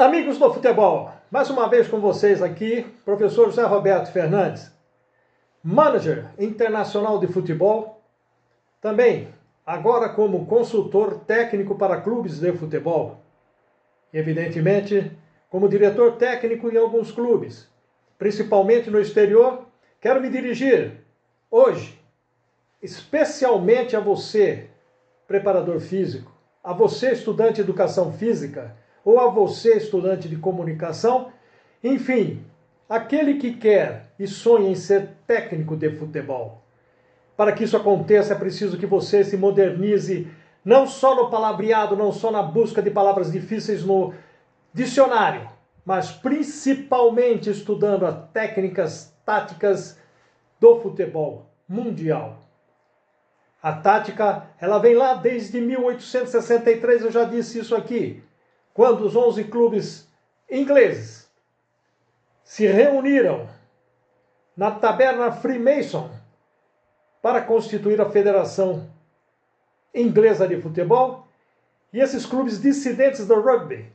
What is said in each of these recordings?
Amigos do futebol, mais uma vez com vocês aqui, professor José Roberto Fernandes, manager internacional de futebol, também agora como consultor técnico para clubes de futebol, evidentemente como diretor técnico em alguns clubes, principalmente no exterior. Quero me dirigir hoje especialmente a você, preparador físico, a você, estudante de educação física, ou a você, estudante de comunicação, enfim, aquele que quer e sonha em ser técnico de futebol. Para que isso aconteça, é preciso que você se modernize, não só no palavreado, não só na busca de palavras difíceis no dicionário, mas principalmente estudando as técnicas táticas do futebol mundial. A tática, ela vem lá desde 1863, eu já disse isso aqui, quando os 11 clubes ingleses se reuniram na taberna Freemason para constituir a Federação Inglesa de Futebol, e esses clubes dissidentes do rugby.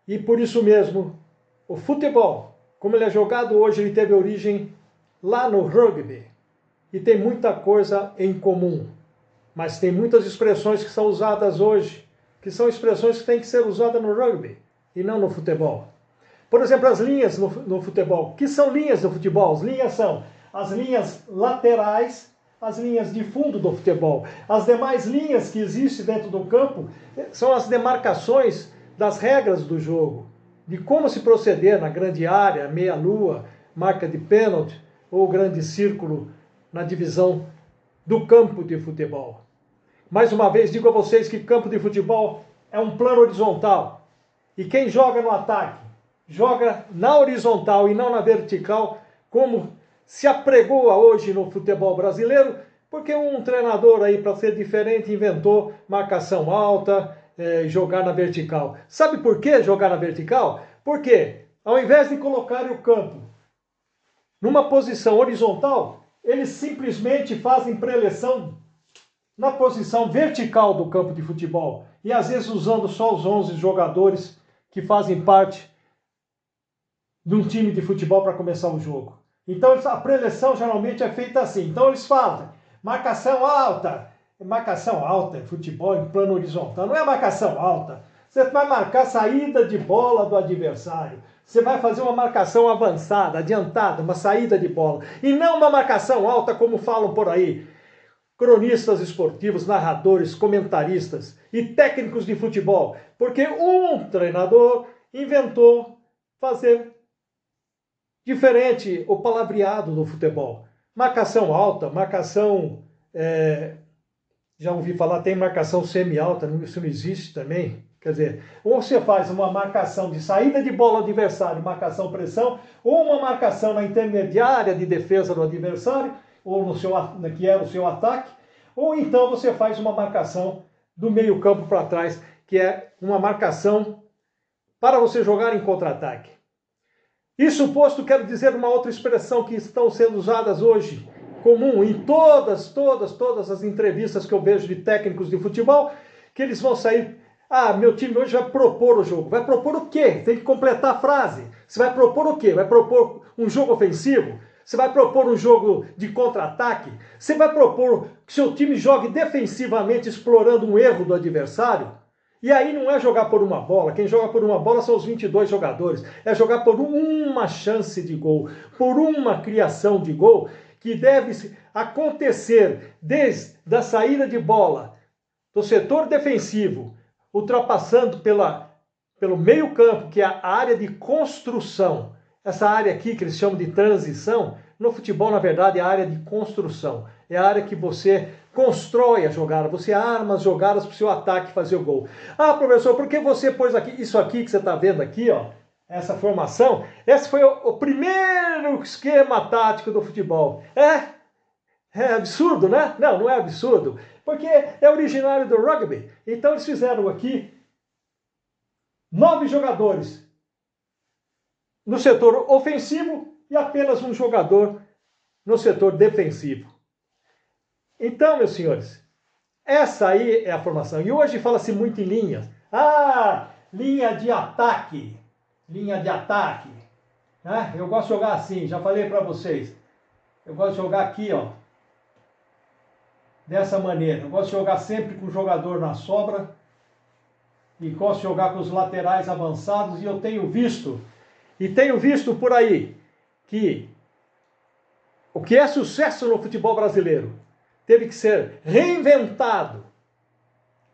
E por isso mesmo, o futebol, como ele é jogado hoje, ele teve origem lá no rugby. E tem muita coisa em comum. Mas tem muitas expressões que são usadas hoje, que são expressões que têm que ser usadas no rugby e não no futebol. Por exemplo, as linhas no futebol. O que são linhas no futebol? As linhas são as linhas laterais, as linhas de fundo do futebol. As demais linhas que existem dentro do campo são as demarcações das regras do jogo, de como se proceder na grande área, meia-lua, marca de pênalti ou grande círculo na divisão do campo de futebol. Mais uma vez digo a vocês que campo de futebol é um plano horizontal. E quem joga no ataque, joga na horizontal e não na vertical, como se apregoa hoje no futebol brasileiro, porque um treinador aí, para ser diferente, inventou marcação alta, jogar na vertical. Sabe por que jogar na vertical? Porque ao invés de colocar o campo numa posição horizontal, eles simplesmente fazem preleção na posição vertical do campo de futebol. E às vezes usando só os 11 jogadores que fazem parte de um time de futebol para começar o jogo. Então a preleção geralmente é feita assim. Então eles fazem marcação alta em futebol em plano horizontal. Não é marcação alta. Você vai marcar a saída de bola do adversário. Você vai fazer uma marcação avançada, adiantada, uma saída de bola. E não uma marcação alta como falam por aí cronistas esportivos, narradores, comentaristas e técnicos de futebol. Porque um treinador inventou fazer diferente o palavreado do futebol. Marcação alta, marcação... já ouvi falar, tem marcação semi-alta, isso não existe também. Quer dizer, ou você faz uma marcação de saída de bola do adversário, marcação-pressão, ou uma marcação na intermediária de defesa do adversário, ou no seu, que era o seu ataque, ou então você faz uma marcação do meio campo para trás, que é uma marcação para você jogar em contra-ataque. Isso posto, quero dizer uma outra expressão que estão sendo usadas hoje, comum em todas as entrevistas que eu vejo de técnicos de futebol, que eles vão sair: ah, meu time hoje vai propor o jogo. Vai propor o quê? Tem que completar a frase. Você vai propor o quê? Vai propor um jogo ofensivo? Você vai propor um jogo de contra-ataque? Você vai propor que seu time jogue defensivamente, explorando um erro do adversário? E aí não é jogar por uma bola. Quem joga por uma bola são os 22 jogadores. É jogar por uma chance de gol, por uma criação de gol, que deve acontecer desde a saída de bola do setor defensivo, ultrapassando pelo meio campo, que é a área de construção. Essa área aqui, que eles chamam de transição, no futebol, na verdade, é a área de construção. É a área que você constrói a jogada, você arma as jogadas para o seu ataque fazer o gol. Ah, professor, por que você pôs aqui isso aqui que você está vendo aqui, ó? Essa formação, esse foi o primeiro esquema tático do futebol. É absurdo, né? Não, não é absurdo, porque é originário do rugby. Então eles fizeram aqui 9 jogadores no setor ofensivo e apenas um jogador no setor defensivo. Então, meus senhores, essa aí é a formação. E hoje fala-se muito em linhas. Ah, linha de ataque. linha de ataque, né? Eu gosto de jogar assim, já falei para vocês. Eu gosto de jogar aqui, ó, dessa maneira. Eu gosto de jogar sempre com o jogador na sobra e gosto de jogar com os laterais avançados, e eu tenho visto por aí que o que é sucesso no futebol brasileiro teve que ser reinventado,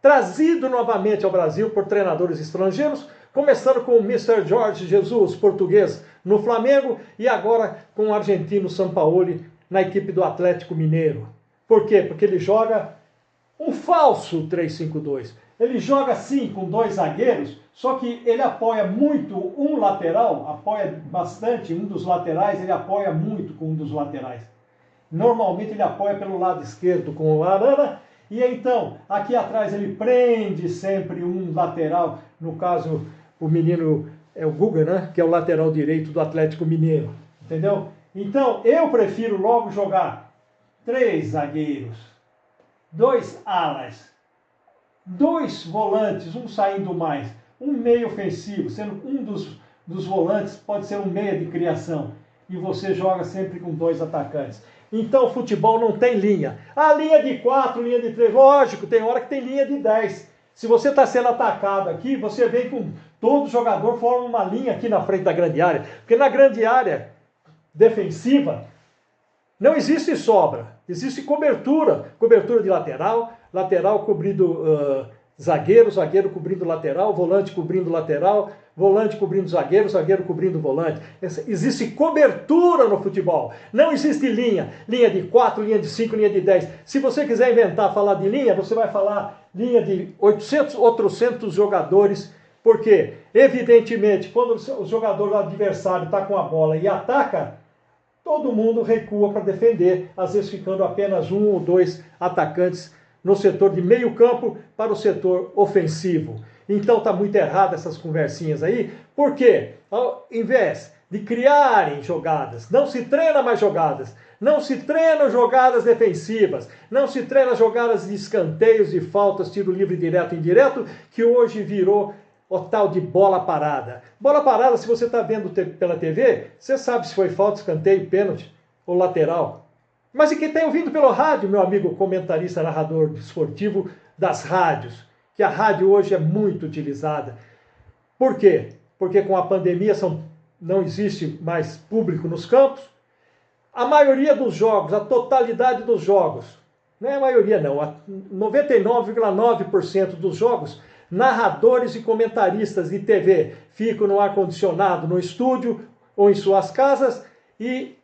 trazido novamente ao Brasil por treinadores estrangeiros, começando com o Mr. Jorge Jesus, português, no Flamengo, e agora com o argentino Sampaoli na equipe do Atlético Mineiro. Por quê? Porque ele joga um falso 3-5-2. Ele joga sim com dois zagueiros, só que ele apoia muito um lateral, apoia bastante um dos laterais, ele apoia muito com um dos laterais. Normalmente ele apoia pelo lado esquerdo com o Arana, e então aqui atrás ele prende sempre um lateral, no caso o menino é o Guga, né? Que é o lateral direito do Atlético Mineiro, entendeu? Então eu prefiro logo jogar 3 zagueiros, 2 alas, 2 volantes, um saindo mais, um meio ofensivo, sendo um dos volantes pode ser um meia de criação, e você joga sempre com 2 atacantes. Então o futebol não tem linha. A linha de 4, linha de 3, lógico, tem hora que tem linha de 10. Se você está sendo atacado aqui, você vem com todo jogador, forma uma linha aqui na frente da grande área, porque na grande área defensiva não existe sobra, existe cobertura de lateral, lateral cobrindo zagueiro, zagueiro cobrindo lateral, volante cobrindo lateral, volante cobrindo zagueiro, zagueiro cobrindo volante. Existe cobertura no futebol, não existe linha de 4, linha de 5, linha de 10. Se você quiser inventar, falar de linha, você vai falar linha de 800 jogadores, porque, evidentemente, quando o jogador adversário está com a bola e ataca, todo mundo recua para defender, às vezes ficando apenas 1 ou 2 atacantes no setor de meio campo para o setor ofensivo. Então está muito errado essas conversinhas aí, porque ao invés de criarem jogadas, não se treina mais jogadas, não se treinam jogadas defensivas, não se treina jogadas de escanteios, de faltas, tiro livre direto e indireto, que hoje virou o tal de bola parada. Bola parada, se você está vendo pela TV, você sabe se foi falta, escanteio, pênalti ou lateral. Mas e quem está ouvindo pelo rádio, meu amigo comentarista, narrador esportivo das rádios, que a rádio hoje é muito utilizada. Por quê? Porque com a pandemia não existe mais público nos campos. A maioria dos jogos, a totalidade dos jogos, não é a maioria não, 99,9% dos jogos, narradores e comentaristas de TV ficam no ar-condicionado no estúdio ou em suas casas, e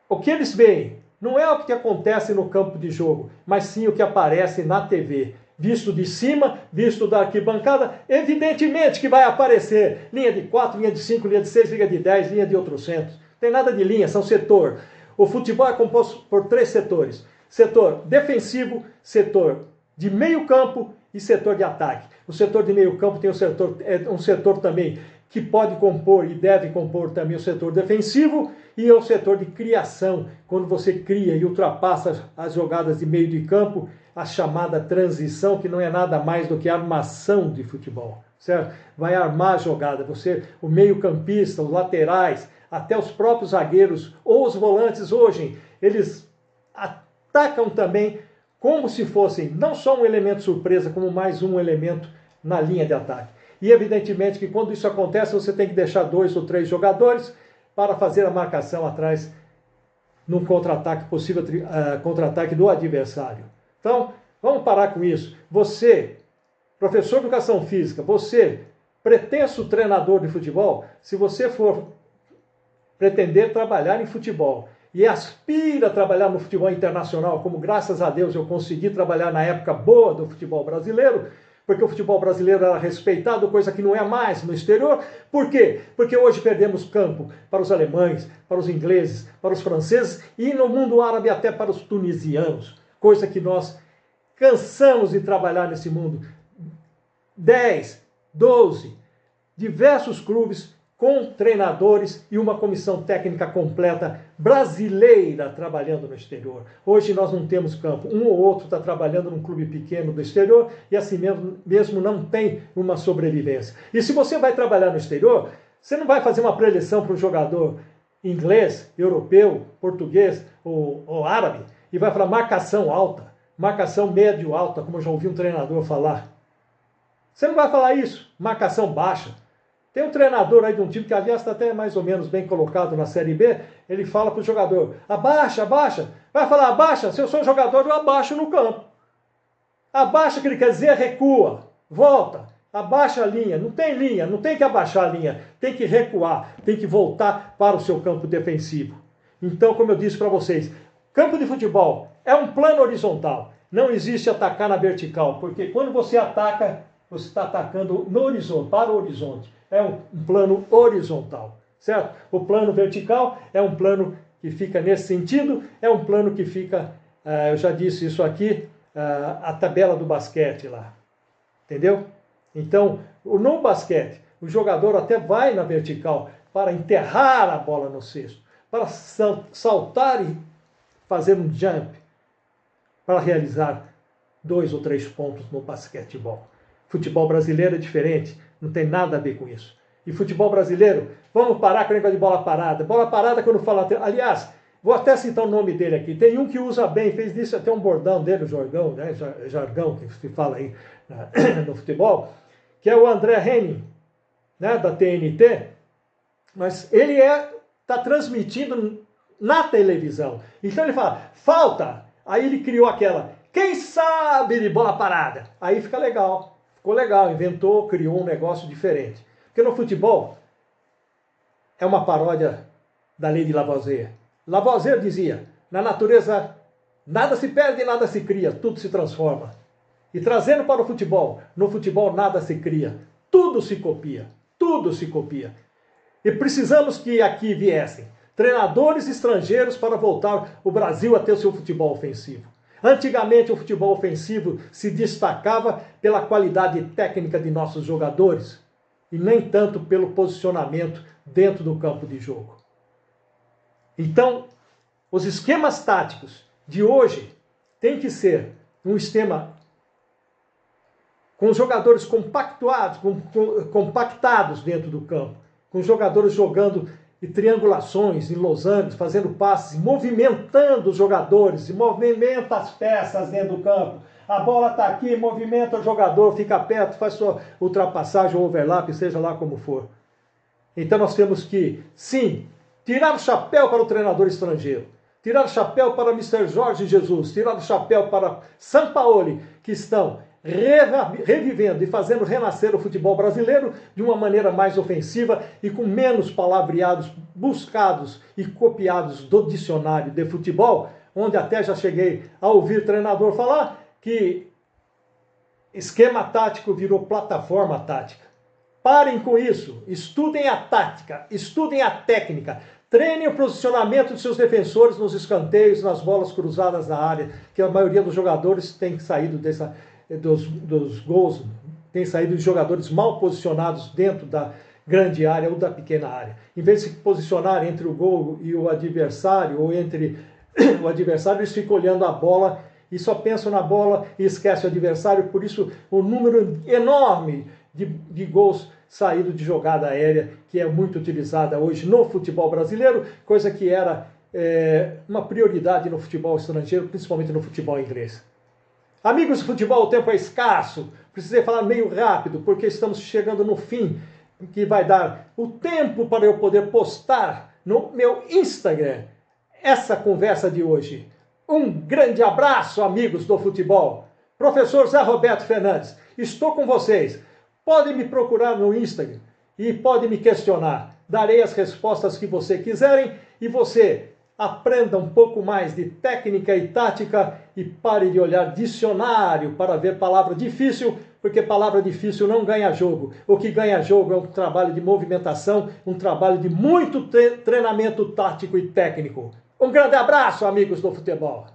o que eles veem não é o que acontece no campo de jogo, mas sim o que aparece na TV. Visto de cima, visto da arquibancada, evidentemente que vai aparecer linha de 4, linha de 5, linha de 6, linha de 10, linha de 800. Não tem nada de linha, são setor. O futebol é composto por 3 setores. Setor defensivo, setor de meio campo e setor de ataque. O setor de meio campo tem um setor também que pode compor e deve compor também o setor defensivo, e é o setor de criação, quando você cria e ultrapassa as jogadas de meio de campo, a chamada transição, que não é nada mais do que armação de futebol, certo? Vai armar a jogada, o meio-campista, os laterais, até os próprios zagueiros ou os volantes hoje, eles atacam também como se fossem não só um elemento surpresa, como mais um elemento na linha de ataque. E evidentemente que quando isso acontece, você tem que deixar 2 ou 3 jogadores para fazer a marcação atrás num contra-ataque, possível contra-ataque do adversário. Então, vamos parar com isso. Você, professor de educação física, você, pretenso treinador de futebol, se você for pretender trabalhar em futebol e aspira a trabalhar no futebol internacional, como graças a Deus eu consegui trabalhar na época boa do futebol brasileiro, porque o futebol brasileiro era respeitado, coisa que não é mais no exterior. Por quê? Porque hoje perdemos campo para os alemães, para os ingleses, para os franceses e no mundo árabe até para os tunisianos, coisa que nós cansamos de trabalhar nesse mundo. 10, 12, diversos clubes com treinadores e uma comissão técnica completa brasileira trabalhando no exterior. Hoje nós não temos campo. Um ou outro está trabalhando num clube pequeno do exterior e assim mesmo não tem uma sobrevivência. E se você vai trabalhar no exterior, você não vai fazer uma preleção para um jogador inglês, europeu, português ou árabe e vai falar marcação alta, marcação médio alta, como eu já ouvi um treinador falar. Você não vai falar isso, marcação baixa. Tem um treinador aí de um time que, aliás, está até mais ou menos bem colocado na Série B, ele fala para o jogador, abaixa, abaixa. Vai falar, abaixa, se eu sou jogador, eu abaixo no campo. Abaixa, que ele quer dizer, recua, volta, abaixa a linha. Não tem que abaixar a linha, tem que recuar, tem que voltar para o seu campo defensivo. Então, como eu disse para vocês, campo de futebol é um plano horizontal, não existe atacar na vertical, porque quando você ataca, você está atacando no horizonte, para o horizonte. É um plano horizontal, certo? O plano vertical é um plano que fica nesse sentido, é um plano que fica, eu já disse isso aqui, a tabela do basquete lá, entendeu? Então, no basquete, o jogador até vai na vertical para enterrar a bola no cesto, para saltar e fazer um jump, para realizar 2 ou 3 pontos no basquetebol. Futebol brasileiro é diferente, não tem nada a ver com isso. E futebol brasileiro, vamos parar com o negócio de bola parada. Bola parada quando fala... Aliás, vou até citar o nome dele aqui. Tem um que usa bem, fez disso até um bordão dele, o jargão, né? Jargão que se fala aí no futebol, que é o André Henning, né? Da TNT. Mas ele está transmitindo na televisão. Então ele fala, falta. Aí ele criou aquela, quem sabe de bola parada? Aí fica legal. Ficou legal, inventou, criou um negócio diferente. Porque no futebol é uma paródia da lei de Lavoisier. Lavoisier dizia, na natureza nada se perde, nada se cria, tudo se transforma. E trazendo para o futebol, no futebol nada se cria, tudo se copia, tudo se copia. E precisamos que aqui viessem treinadores estrangeiros para voltar o Brasil a ter o seu futebol ofensivo. Antigamente o futebol ofensivo se destacava pela qualidade técnica de nossos jogadores e nem tanto pelo posicionamento dentro do campo de jogo. Então, os esquemas táticos de hoje têm que ser um esquema com jogadores compactados dentro do campo, com jogadores jogando e triangulações, em losangos, fazendo passes, movimentando os jogadores, e movimenta as peças dentro do campo. A bola está aqui, movimenta o jogador, fica perto, faz sua ultrapassagem ou overlap, seja lá como for. Então nós temos que, sim, tirar o chapéu para o treinador estrangeiro, tirar o chapéu para Mr. Jorge Jesus, tirar o chapéu para Sampaoli, que estão revivendo e fazendo renascer o futebol brasileiro de uma maneira mais ofensiva e com menos palavreados buscados e copiados do dicionário de futebol, onde até já cheguei a ouvir treinador falar que esquema tático virou plataforma tática. Parem com isso, estudem a tática, estudem a técnica, treinem o posicionamento de seus defensores nos escanteios, nas bolas cruzadas na área, que a maioria dos jogadores tem saído dos gols, tem saído de jogadores mal posicionados dentro da grande área ou da pequena área. Em vez de se posicionar entre o gol e o adversário, ou entre o adversário, eles ficam olhando a bola e só pensam na bola e esquecem o adversário. Por isso, o número enorme de gols saídos de jogada aérea, que é muito utilizada hoje no futebol brasileiro, coisa que era uma prioridade no futebol estrangeiro, principalmente no futebol inglês. Amigos do futebol, o tempo é escasso, precisei falar meio rápido, porque estamos chegando no fim, que vai dar o tempo para eu poder postar no meu Instagram essa conversa de hoje. Um grande abraço, amigos do futebol. Professor Zé Roberto Fernandes, estou com vocês. Podem me procurar no Instagram e podem me questionar. Darei as respostas que você quiserem e você aprenda um pouco mais de técnica e tática e pare de olhar dicionário para ver palavra difícil, porque palavra difícil não ganha jogo. O que ganha jogo é um trabalho de movimentação, um trabalho de muito treinamento tático e técnico. Um grande abraço, amigos do futebol!